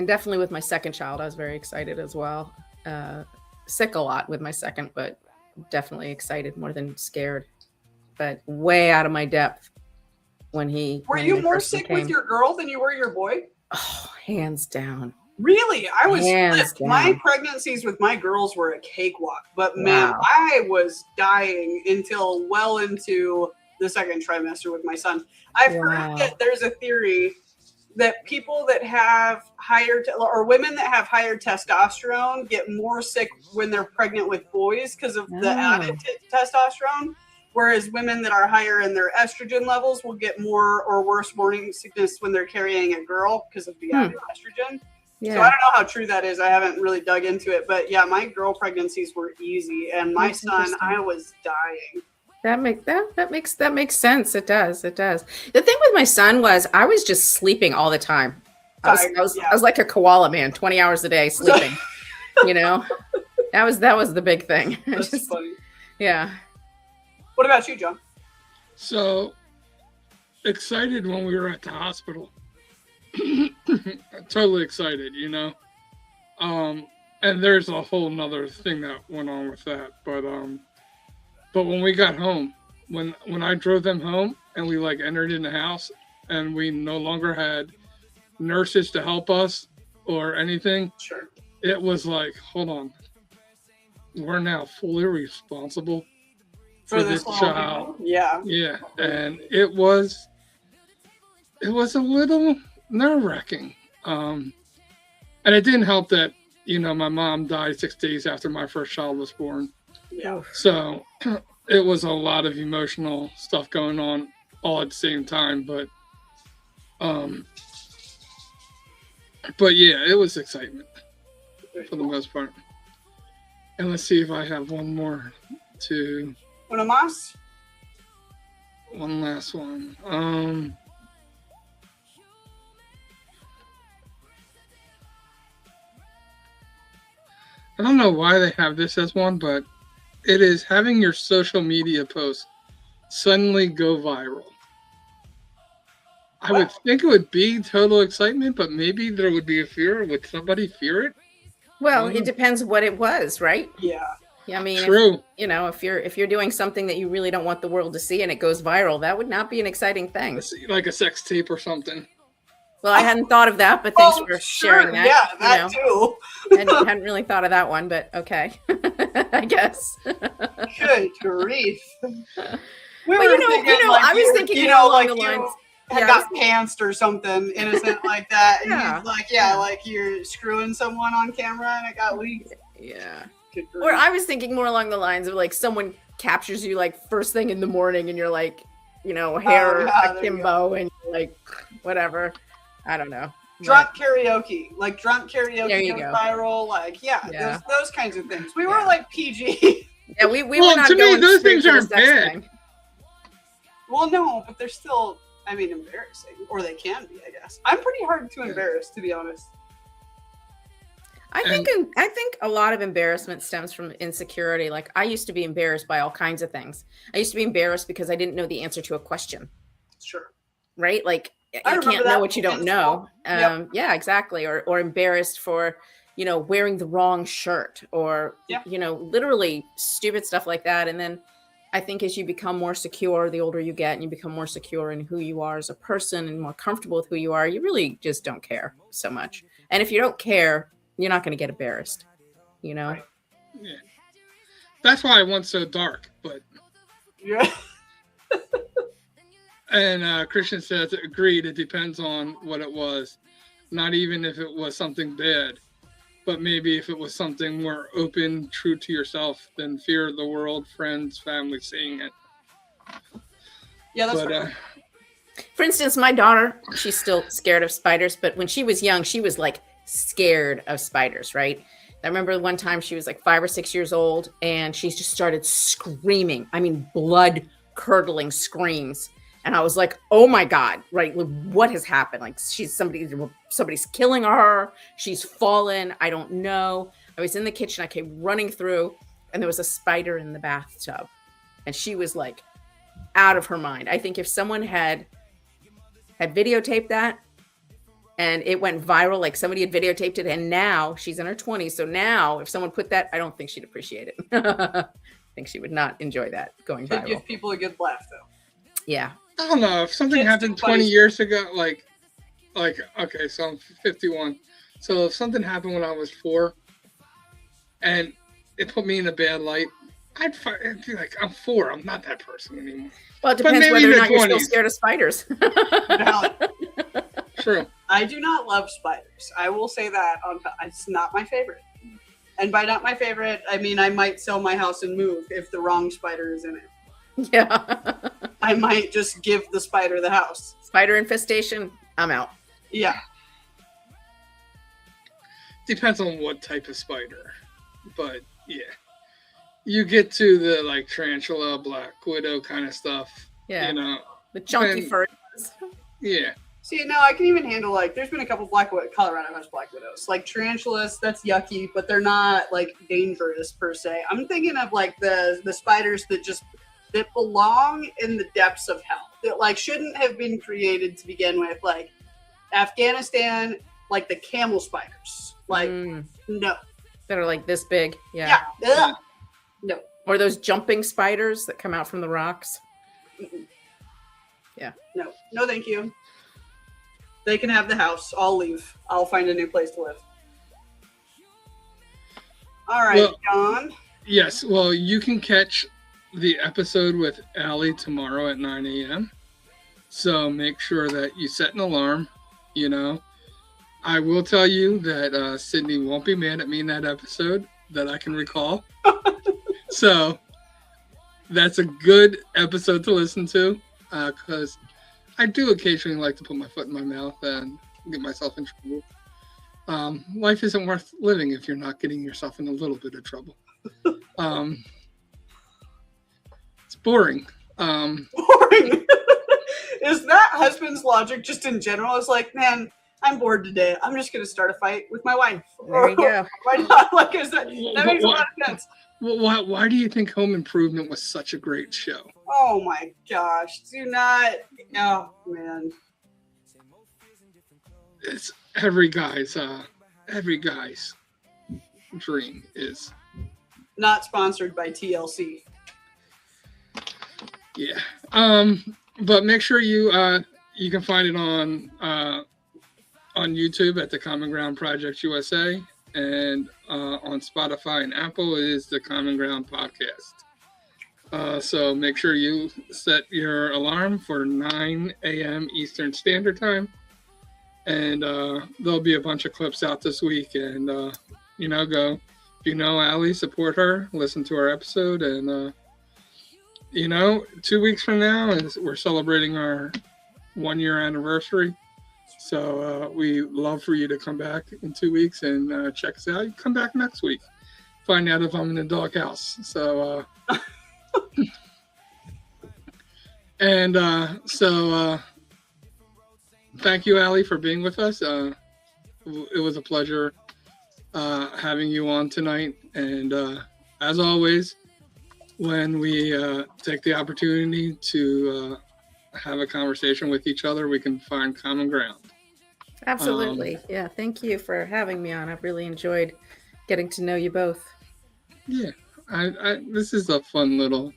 definitely with my second child, I was very excited as well. Sick a lot with my second, but definitely excited more than scared. But way out of my depth when he. Were you more sick with your girl than you were your boy? Oh, hands down. Really? I was flipped. My pregnancies with my girls were a cakewalk, but man, I was dying until well into the second trimester with my son. I've heard that there's a theory that people that have or women that have higher testosterone get more sick when they're pregnant with boys because of the added testosterone, whereas women that are higher in their estrogen levels will get more or worse morning sickness when they're carrying a girl because of the added estrogen. Yeah. So I don't know how true that is. I haven't really dug into it, but yeah, my girl pregnancies were easy, and my son, I was dying. That makes sense. It does. The thing with my son was I was just sleeping all the time. I was like a koala man, 20 hours a day sleeping. That was the big thing. That's funny. Yeah. What about you, John? So excited when we were at the hospital. Totally excited, and there's a whole nother thing that went on with that, but when we got home, when I drove them home and we entered in the house and we no longer had nurses to help us or anything, sure, it was like, hold on, we're now fully responsible for this child. Yeah, and it was a little nerve-wracking, and it didn't help that my mom died 6 days after my first child was born. Yeah, so it was a lot of emotional stuff going on all at the same time, but yeah, it was excitement for the most part. And let's see if I have one more to una más. One last one. I don't know why they have this as one, but it is having your social media posts suddenly go viral. I would think it would be total excitement, but maybe there would be a fear. Would somebody fear it? Well, it depends what it was, right? Yeah. I mean, true. If you're doing something that you really don't want the world to see and it goes viral, that would not be an exciting thing. Like a sex tape or something. Well, I hadn't thought of that, but thanks for sharing that. Yeah, that too. hadn't really thought of that one, but okay. I guess. Good grief. I was thinking more along the lines. Got pantsed or something innocent like that. And he's like, like you're screwing someone on camera and it got leaked. Yeah. Or I was thinking more along the lines of like someone captures you like first thing in the morning and you're like, hair akimbo and like whatever. I don't know. Drunk karaoke goes viral. Like, those kinds of things. We were like PG. Yeah, we were not to me, those things aren't bad. Thing. Well, no, but they're still, embarrassing. Or they can be, I guess. I'm pretty hard to embarrass, to be honest. I think a lot of embarrassment stems from insecurity. Like, I used to be embarrassed by all kinds of things. I used to be embarrassed because I didn't know the answer to a question. Sure. Right? Like, you can't know what you don't know. Yeah, exactly. Or embarrassed for, wearing the wrong shirt or, literally stupid stuff like that. And then I think as you become more secure, the older you get and you become more secure in who you are as a person and more comfortable with who you are, you really just don't care so much. And if you don't care, you're not going to get embarrassed, Right. Yeah. That's why I went so dark, but. Yeah. And Christian says, agreed, it depends on what it was. Not even if it was something bad, but maybe if it was something more open, true to yourself, than fear of the world, friends, family seeing it. Yeah, that's right. For instance, my daughter, she's still scared of spiders, but when she was young, she was like scared of spiders, right? I remember one time she was like 5 or 6 years old and she just started screaming. Blood curdling screams. And I was like, oh my God, right? What has happened? Like somebody's killing her. She's fallen. I don't know. I was in the kitchen. I came running through and there was a spider in the bathtub. And she was like out of her mind. I think if someone had videotaped that and it went viral, like somebody had videotaped it and now she's in her 20s. So now if someone put that, I don't think she'd appreciate it. I think she would not enjoy that going viral. Give people a good laugh though. Yeah. I don't know if something happened 20 years ago, like, okay, so I'm 51. So if something happened when I was 4 and it put me in a bad light, I'd be like, I'm 4. I'm not that person anymore. Well, it depends whether or not you're still scared of spiders. True. I do not love spiders. I will say that. It's not my favorite. And by not my favorite, I mean I might sell my house and move if the wrong spider is in it. Yeah. I might just give the spider the house. Spider infestation, I'm out. Yeah. Depends on what type of spider. But yeah. You get to the like tarantula, black widow kind of stuff. Yeah. The chunky fur. Yeah. See, no, I can even handle there's been a couple Colorado has black widows. Like tarantulas, that's yucky, but they're not like dangerous per se. I'm thinking of like the spiders that belong in the depths of hell, that like shouldn't have been created to begin with, like Afghanistan, like the camel spiders, like no, that are like this big. Yeah. No. Or those jumping spiders that come out from the rocks. Yeah. No, thank you. They can have the house. I'll leave. I'll find a new place to live. All right, John. Yes. Well, you can catch the episode with Allie tomorrow at 9 a.m. So make sure that you set an alarm. I will tell you that Sydney won't be mad at me in that episode that I can recall. So that's a good episode to listen to because I do occasionally like to put my foot in my mouth and get myself in trouble. Life isn't worth living if you're not getting yourself in a little bit of trouble. It's boring. Boring. Is that husband's logic just in general? It's like, man, I'm bored today. I'm just going to start a fight with my wife. There you go. Why not? Like, that makes a lot of sense. Why do you think Home Improvement was such a great show? Oh my gosh. Do not. Oh, man. It's every guy's dream is. Not sponsored by TLC. Yeah. But make sure you can find it on on YouTube at the Common Ground Project USA, and on Spotify and Apple it is the Common Ground Podcast. So make sure you set your alarm for 9 a.m. Eastern Standard Time, and there'll be a bunch of clips out this week. And go, if you know Allie, support her, listen to our episode, and 2 weeks from now we're celebrating our 1-year anniversary. So we love for you to come back in 2 weeks and check us out. You come back next week, find out if I'm in the doghouse. So, thank you, Allie, for being with us. It was a pleasure having you on tonight. And as always, when we take the opportunity to have a conversation with each other, we can find common ground. Absolutely. Yeah. Thank you for having me on. I've really enjoyed getting to know you both. Yeah. This is a fun little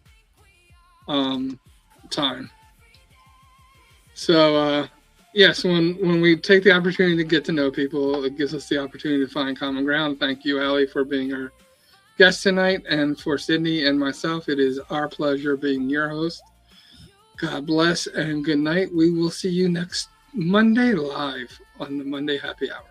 time. So, yes, when we take the opportunity to get to know people, it gives us the opportunity to find common ground. Thank you, Allie, for being our guest tonight. And for Sydney and myself, it is our pleasure being your host. God bless and good night. We will see you next Monday live on the Monday Happy Hour.